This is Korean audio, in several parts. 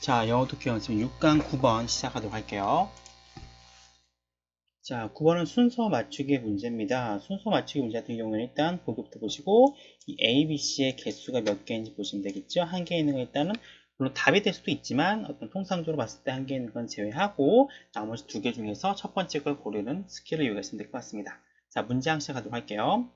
자, 영어 독해 연습 6강 9번 시작하도록 할게요. 자, 9번은 순서 맞추기 문제입니다. 순서 맞추기 문제 같은 경우는 일단 보기부터 보시고 이 A, B, C의 개수가 몇 개인지 보시면 되겠죠. 한 개 있는 거 일단은 물론 답이 될 수도 있지만 어떤 통상적으로 봤을 때 한 개 있는 건 제외하고 나머지 두 개 중에서 첫 번째 걸 고르는 스킬을 이용하시면 될 것 같습니다. 자, 문장 시작하도록 할게요.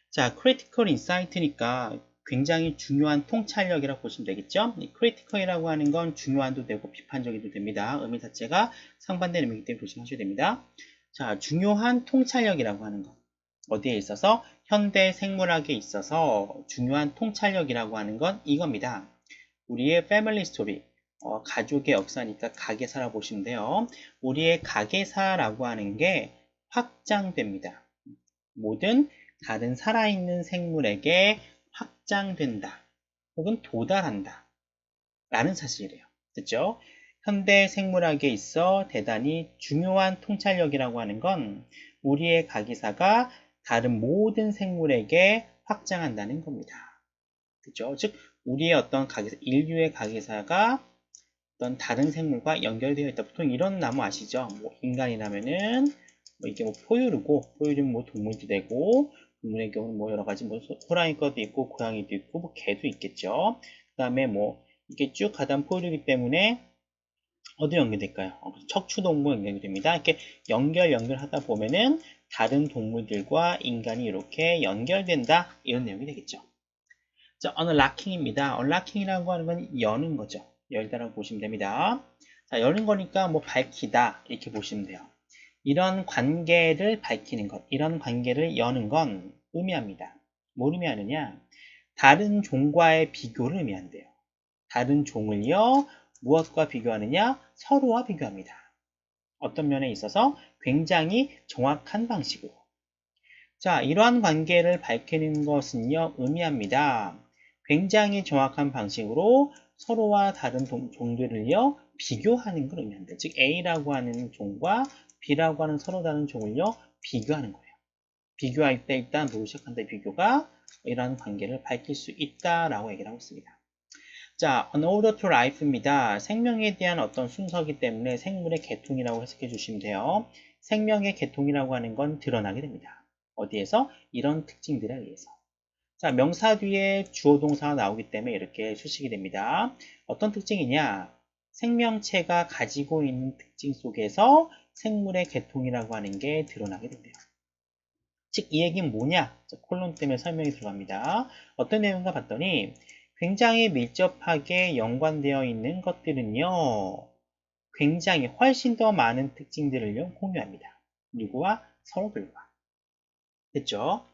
자, critical insight니까 굉장히 중요한 통찰력이라고 보시면 되겠죠. 이 critical이라고 하는 건 중요한도 되고 비판적이도 됩니다. 의미 자체가 상반된 의미이기 때문에 조심하셔야 됩니다. 자, 중요한 통찰력이라고 하는 것. 어디에 있어서? 현대 생물학에 있어서 중요한 통찰력이라고 하는 건 이겁니다. 우리의 패밀리 스토리, 가족의 역사니까 가계사라고 보시면 돼요. 우리의 가계사라고 하는 게 확장됩니다. 모든 다른 살아있는 생물에게 확장된다. 혹은 도달한다. 라는 사실이래요. 됐죠? 현대 생물학에 있어 대단히 중요한 통찰력이라고 하는 건 우리의 가기사가 다른 모든 생물에게 확장한다는 겁니다. 그죠? 즉, 우리의 어떤 가기사, 인류의 가기사가 어떤 다른 생물과 연결되어 있다. 보통 이런 나무 아시죠? 뭐 인간이라면은 뭐 이게 뭐 포유류고, 포유류는 뭐 동물도 되고, 동물의 경우는 뭐 여러 가지 뭐 호랑이 거도 있고, 고양이도 있고, 뭐 개도 있겠죠. 그 다음에 뭐 이게 쭉 가다 포유류이기 때문에 어디 연결될까요? 척추동물 연결이 됩니다. 이렇게 연결하다 보면은 다른 동물들과 인간이 이렇게 연결된다. 이런 내용이 되겠죠. 자, unlocking입니다. unlocking이라고 하는 건 여는 거죠. 열다라고 보시면 됩니다. 자, 여는 거니까 뭐 밝히다 이렇게 보시면 돼요. 이런 관계를 밝히는 것, 이런 관계를 여는 건 의미합니다. 뭘 의미하느냐? 다른 종과의 비교를 의미한대요. 다른 종을요, 무엇과 비교하느냐? 서로와 비교합니다. 어떤 면에 있어서 굉장히 정확한 방식으로. 자, 이러한 관계를 밝히는 것은요, 의미합니다. 굉장히 정확한 방식으로 서로와 다른 종들을요, 비교하는 걸 의미한다. 즉, A라고 하는 종과 B라고 하는 서로 다른 종을요, 비교하는 거예요. 비교할 때 일단 뭐로 시작한다, 비교가 이러한 관계를 밝힐 수 있다라고 얘기를 하고 있습니다. 자, an order to life입니다. 생명에 대한 어떤 순서이기 때문에 생물의 계통이라고 해석해 주시면 돼요. 생명의 계통이라고 하는 건 드러나게 됩니다. 어디에서? 이런 특징들에 의해서. 자, 명사 뒤에 주어 동사가 나오기 때문에 이렇게 수식이 됩니다. 어떤 특징이냐? 생명체가 가지고 있는 특징 속에서 생물의 계통이라고 하는 게 드러나게 된대요. 즉, 이 얘기는 뭐냐? 자, 콜론 때문에 설명이 들어갑니다. 어떤 내용인가 봤더니 굉장히 밀접하게 연관되어 있는 것들은요, 굉장히 훨씬 더 많은 특징들을 공유합니다. 누구와? 서로들과. 됐죠?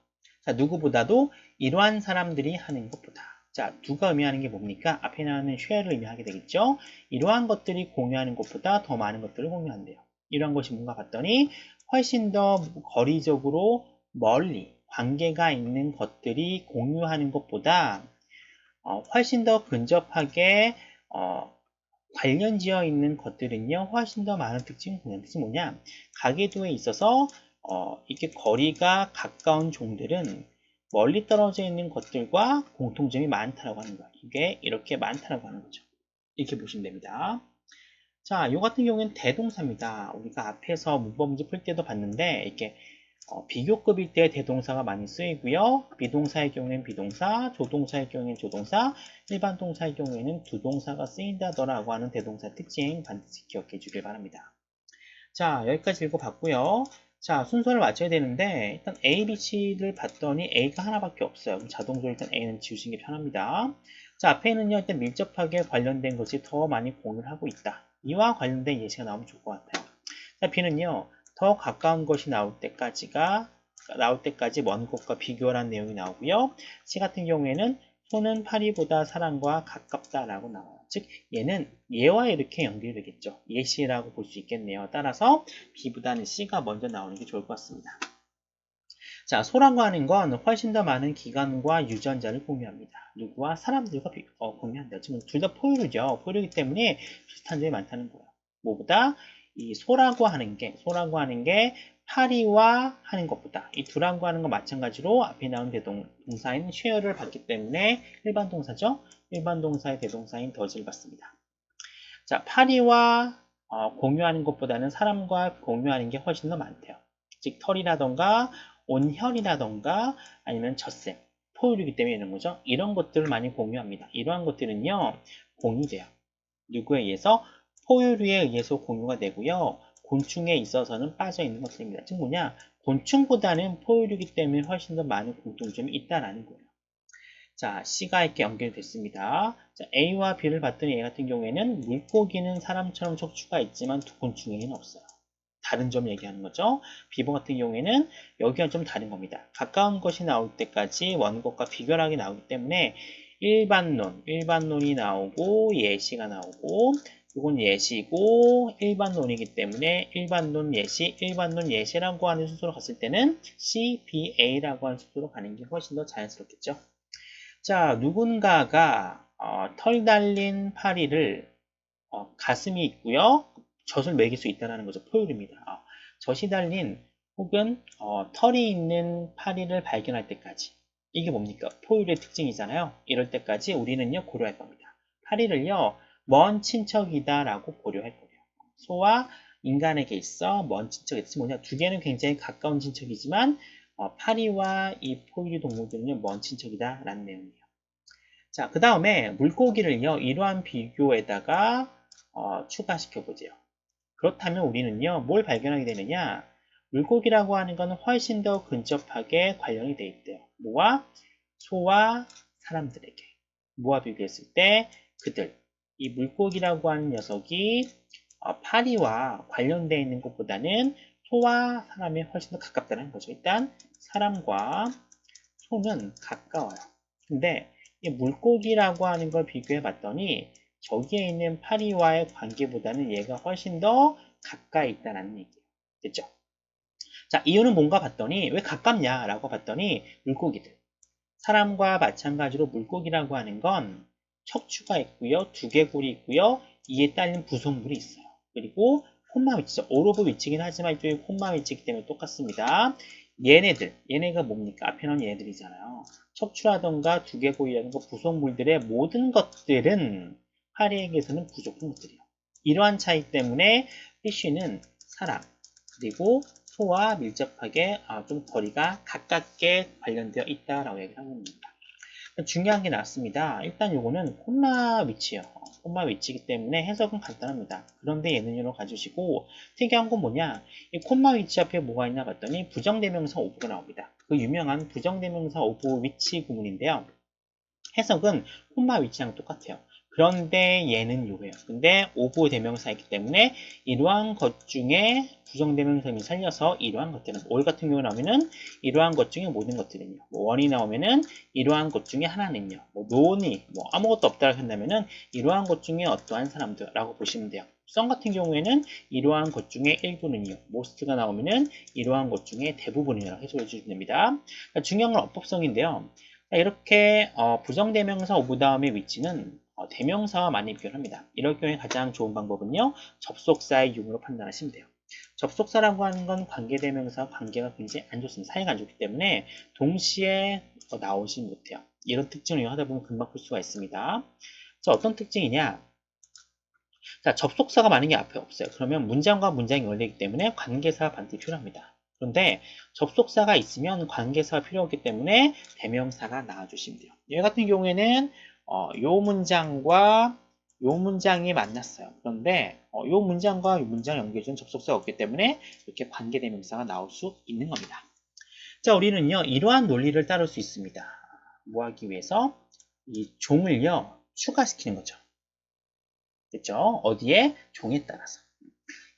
자, 누구보다도 이러한 사람들이 하는 것보다. 자, 누가 의미하는 게 뭡니까? 앞에 나오는 share를 의미하게 되겠죠? 이러한 것들이 공유하는 것보다 더 많은 것들을 공유한대요. 이러한 것이 뭔가 봤더니 훨씬 더 거리적으로 멀리 관계가 있는 것들이 공유하는 것보다 훨씬 더 근접하게 관련지어 있는 것들은요, 훨씬 더 많은 특징을 공유하는 뜻이 뭐냐? 가계도에 있어서 이렇게 거리가 가까운 종들은 멀리 떨어져 있는 것들과 공통점이 많다라고 하는 거예요. 이게 이렇게 많다라고 하는 거죠. 이렇게 보시면 됩니다. 자, 요 같은 경우에는 대동사입니다. 우리가 앞에서 문법문제 풀 때도 봤는데 이렇게 비교급일 때 대동사가 많이 쓰이고요. 비동사의 경우에는 비동사, 조동사의 경우에는 조동사, 일반 동사의 경우에는 두 동사가 쓰인다더라고 하는 대동사 특징 반드시 기억해 주길 바랍니다. 자, 여기까지 읽어봤고요. 자, 순서를 맞춰야 되는데 일단 A, B, C를 봤더니 A가 하나밖에 없어요. 그럼 자동적으로 일단 A는 지우시는 게 편합니다. 자, 앞에는요, 일단 밀접하게 관련된 것이 더 많이 공유를 하고 있다. 이와 관련된 예시가 나오면 좋을 것 같아요. 자, B는요, 더 가까운 것이 나올 때까지 먼 것과 비교하는 내용이 나오고요. C 같은 경우에는 소는 파리보다 사람과 가깝다라고 나와요. 즉, 얘는 얘와 이렇게 연결되겠죠. 예시라고 볼 수 있겠네요. 따라서 B보다는 C가 먼저 나오는 게 좋을 것 같습니다. 자, 소라고 하는 건 훨씬 더 많은 기관과 유전자를 공유합니다. 누구와? 사람들과 공유한다. 지금 둘 다 포유류죠. 포유류이기 때문에 비슷한 점이 많다는 거예요. 뭐보다? 이 소라고 하는 게 파리와 하는 것보다 이 두라고 하는 건 마찬가지로 앞에 나온 대동사인 share를 받기 때문에 일반 동사죠. 일반 동사의 대동사인 더즈를 받습니다. 자, 파리와 공유하는 것보다는 사람과 공유하는 게 훨씬 더 많대요. 즉 털이라던가 온혈이라던가 아니면 젖샘, 포유류이기 때문에 이런 거죠. 이런 것들을 많이 공유합니다. 이러한 것들은요 공유돼요. 누구에 의해서? 포유류에 의해서 공유가 되고요. 곤충에 있어서는 빠져 있는 것들입니다. 즉 뭐냐? 곤충보다는 포유류이기 때문에 훨씬 더 많은 공통점이 있다라는 거예요. 자, C가 이렇게 연결됐습니다. 자, A와 B를 봤더니 A 같은 경우에는 물고기는 사람처럼 척추가 있지만 곤충에는 없어요. 다른 점 얘기하는 거죠. B번 같은 경우에는 여기와 좀 다른 겁니다. 가까운 것이 나올 때까지 원것과 비교하게 나오기 때문에 일반론이 나오고 예시가 나오고 이건 예시고 일반론이기 때문에 일반론 예시라고 하는 순서로 갔을 때는 C, B, A라고 하는 순서로 가는 게 훨씬 더 자연스럽겠죠. 자, 누군가가 털 달린 파리를 가슴이 있고요. 젖을 먹일 수 있다는 거죠. 포유류입니다. 젖이 달린 혹은 털이 있는 파리를 발견할 때까지 이게 뭡니까? 포유류의 특징이잖아요. 이럴 때까지 우리는요 고려할 겁니다. 파리를요 먼 친척이다 라고 고려할 거예요. 소와 인간에게 있어 먼 친척이 있어 뭐냐? 두 개는 굉장히 가까운 친척이지만 파리와 이 포유류 동물들은요 먼 친척이다 라는 내용이에요. 자, 그 다음에 물고기를요 이러한 비교에다가 추가시켜 보세요. 그렇다면 우리는요, 뭘 발견하게 되느냐? 물고기라고 하는 것은 훨씬 더 근접하게 관련이 되어 있대요. 뭐와? 소와 사람들에게. 뭐와 비교했을 때 그들, 이 물고기라고 하는 녀석이 파리와 관련되어 있는 것보다는 소와 사람이 훨씬 더 가깝다는 거죠. 일단 사람과 소는 가까워요. 근데 이 물고기라고 하는 걸 비교해 봤더니 저기에 있는 파리와의 관계보다는 얘가 훨씬 더 가까이 있다는 얘기예요. 됐죠? 자, 이유는 뭔가 봤더니 왜 가깝냐라고 봤더니 물고기들. 사람과 마찬가지로 물고기라고 하는 건 척추가 있고요. 두개골이 있고요. 이에 딸린 부속물이 있어요. 그리고 콤마 위치죠. 오로브 위치긴 하지만 이쪽이 콤마 위치이기 때문에 똑같습니다. 얘네가 뭡니까? 앞에 놓은 얘네들이잖아요. 척추라던가 두개골이라든가 부속물들의 모든 것들은 파리에게서는 부족한 것들이에요. 이러한 차이 때문에 피쉬는 사람, 그리고 소와 밀접하게 좀 거리가 가깝게 관련되어 있다라고 얘기를 하고 있습니다. 중요한 게 나왔습니다. 일단 요거는 콤마 위치예요. 콤마 위치이기 때문에 해석은 간단합니다. 그런데 얘는 이로 가주시고 특이한 건 뭐냐? 이 콤마 위치 앞에 뭐가 있나 봤더니 부정대명사 오브가 나옵니다. 그 유명한 부정대명사 오브 위치 구문인데요. 해석은 콤마 위치랑 똑같아요. 그런데 얘는 요거예요. 근데 오브 대명사이기 때문에 이러한 것 중에 부정대명사를 살려서 이러한 것들은 올 같은 경우 나오면은 이러한 것 중에 모든 것들은요. 뭐 원이 나오면은 이러한 것 중에 하나는요. 뭐 노니 뭐 아무것도 없다고 한다면은 이러한 것 중에 어떠한 사람들라고 보시면 돼요. 성 같은 경우에는 이러한 것 중에 일부는요. most가 나오면은 이러한 것 중에 대부분이라고 해석해 주시면 됩니다. 그러니까 중요한 건 어법성인데요. 이렇게 부정대명사 오브 다음의 위치는 대명사와 많이 비교합니다. 이럴 경우에 가장 좋은 방법은요. 접속사의 유무로 판단하시면 돼요. 접속사라고 하는 건 관계대명사 관계가 굉장히 안 좋습니다. 사이가 안 좋기 때문에 동시에 나오지 못해요. 이런 특징을 이용하다 보면 금방 풀 수가 있습니다. 자, 어떤 특징이냐? 자, 접속사가 많은 게 앞에 없어요. 그러면 문장과 문장이 연결되기 때문에 관계사가 반드시 필요합니다. 그런데 접속사가 있으면 관계사가 필요 없기 때문에 대명사가 나와주시면 돼요. 얘 같은 경우에는 요 문장과 요 문장이 만났어요. 그런데 요 문장과 요 문장을 연결해주는 접속사가 없기 때문에 이렇게 관계대명사가 나올 수 있는 겁니다. 자, 우리는요 이러한 논리를 따를 수 있습니다. 뭐 하기 위해서? 이 종을요 추가시키는 거죠. 됐죠? 어디에? 종에 따라서.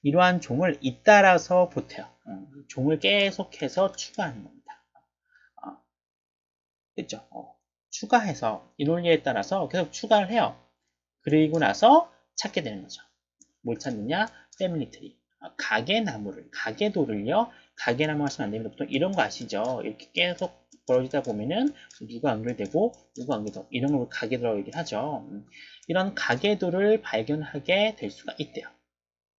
이러한 종을 잇따라서 보태요. 종을 계속해서 추가하는 겁니다. 됐죠? 추가해서 이 논리에 따라서 계속 추가를 해요. 그리고 나서 찾게 되는 거죠. 뭘 찾느냐? 패밀리 트리. 가계도를요. 가계나무 하시면 안 됩니다. 보통 이런 거 아시죠? 이렇게 계속 벌어지다 보면은 누가 연결되고 누가 연결되고 이런 걸 가계도라고 얘기를 하죠. 이런 가계도를 발견하게 될 수가 있대요.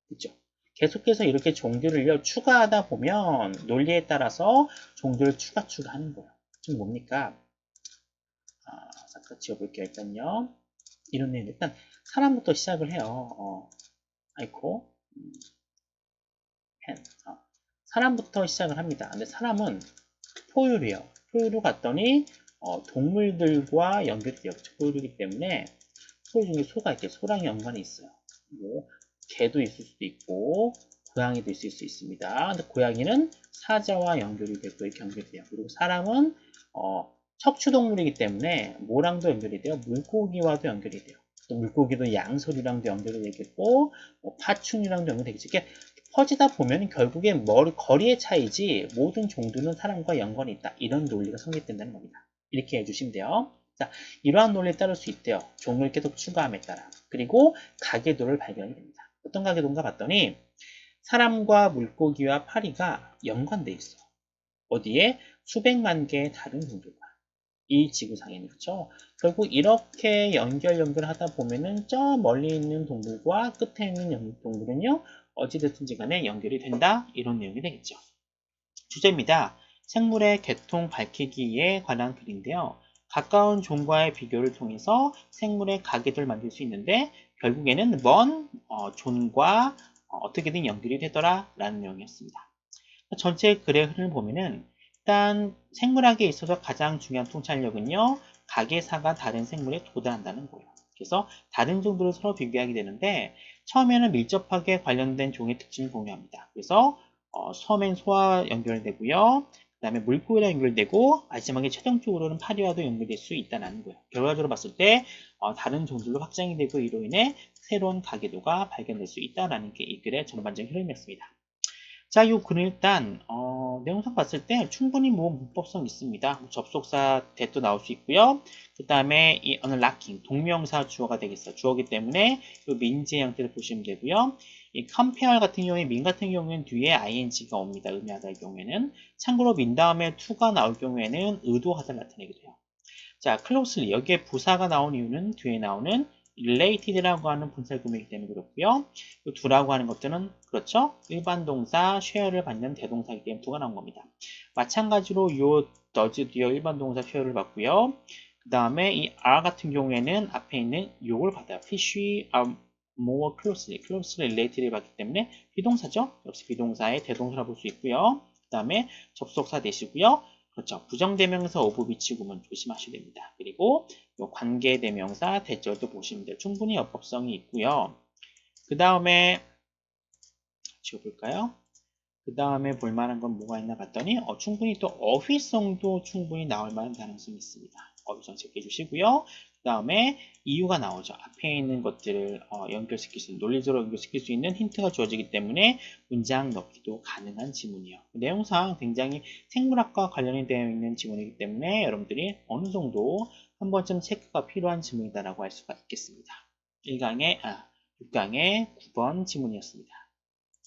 그죠? 계속해서 이렇게 종들을요 추가하다 보면 논리에 따라서 종들을 추가하는 거예요. 지금 뭡니까? 잠깐 지워볼게요. 일단요. 이런 내용 일단 사람부터 시작을 해요. 아이코, 펜. 사람부터 시작을 합니다. 근데 사람은 포유류예요. 포유류 갔더니 동물들과 연결이 되어 있죠. 포유류이기 때문에 포유 중에 소가 있죠. 소랑 연관이 있어요. 뭐 개도 있을 수도 있고 고양이도 있을 수 있습니다. 근데 고양이는 사자와 연결이 되고 이렇게 연결이 돼요. 그리고 사람은 척추동물이기 때문에 뭐랑도 연결이 돼요. 물고기와도 연결이 돼요. 또 물고기도 양서류랑도 연결이 되겠고 뭐 파충류랑도 연결이 되겠죠. 이렇게 퍼지다 보면 결국엔 거리의 차이지 모든 종들은 사람과 연관이 있다. 이런 논리가 성립된다는 겁니다. 이렇게 해주시면 돼요. 자, 이러한 논리에 따를 수 있대요. 종을 계속 추가함에 따라. 그리고 가계도를 발견하게 됩니다. 어떤 가계도인가 봤더니 사람과 물고기와 파리가 연관돼 있어. 어디에? 수백만 개의 다른 종들과. 이 지구상에는 그렇죠. 결국 이렇게 연결하다 보면은 저 멀리 있는 동물과 끝에 있는 동물은요 어찌됐든지 간에 연결이 된다 이런 내용이 되겠죠. 주제입니다. 생물의 계통 밝히기에 관한 글인데요. 가까운 종과의 비교를 통해서 생물의 가계도를 만들 수 있는데 결국에는 먼 존과 어떻게든 연결이 되더라 라는 내용이었습니다. 전체 글의 흐름을 보면은 일단 생물학에 있어서 가장 중요한 통찰력은요. 가계사가 다른 생물에 도달한다는 거예요. 그래서 다른 종들을 서로 비교하게 되는데 처음에는 밀접하게 관련된 종의 특징을 공유합니다. 그래서 처음엔 소와 연결되고요. 그 다음에 물고기랑 연결되고 마지막에 최종적으로는 파리와도 연결될 수 있다는 거예요. 결과적으로 봤을 때 다른 종들로 확장이 되고 이로 인해 새로운 가계도가 발견될 수 있다는 게 이 글의 전반적인 흐름이었습니다. 자, 요 글은 일단 내용상 봤을 때 충분히 뭐 문법성 있습니다. 접속사 대도 나올 수 있고요. 그 다음에 이 unlocking 동명사 주어가 되겠어요. 주어기 때문에 요 민지의 형태를 보시면 되고요. 이 compare 같은 경우에 민 같은 경우에는 뒤에 ing가 옵니다. 의미하다의 경우에는 참고로 민 다음에 to가 나올 경우에는 의도하다를 나타내게 돼요. 자, closely 여기에 부사가 나온 이유는 뒤에 나오는 related라고 하는 분사구문이기 때문에 그렇고요. 이 두라고 하는 것들은 그렇죠. 일반 동사 share를 받는 대동사이기 때문에 두가 나온 겁니다. 마찬가지로 요 does 뒤에 일반 동사 share를 받고요. 그 다음에 이 are 같은 경우에는 앞에 있는 요걸 받아요. fish are more closely related를 받기 때문에 비동사죠. 역시 비동사의 대동사라고 볼 수 있고요. 그 다음에 접속사 되시고요. 그렇죠. 부정대명사 오브 위치 구문 조심하셔야 됩니다. 그리고 요 관계대명사 대절도 보시면 돼요. 충분히 어법성이 있고요. 그 다음에 지워볼까요? 그 다음에 볼만한 건 뭐가 있나 봤더니 충분히 또 어휘성도 충분히 나올 만한 가능성이 있습니다. 어휘성 체크해 주시고요. 그 다음에 이유가 나오죠. 앞에 있는 것들을 연결시킬 수 있는, 논리적으로 연결시킬 수 있는 힌트가 주어지기 때문에 문장 넣기도 가능한 지문이에요. 내용상 굉장히 생물학과 관련이 되어 있는 지문이기 때문에 여러분들이 어느 정도 한 번쯤 체크가 필요한 지문이다라고 할 수가 있겠습니다. 6강의 9번 지문이었습니다.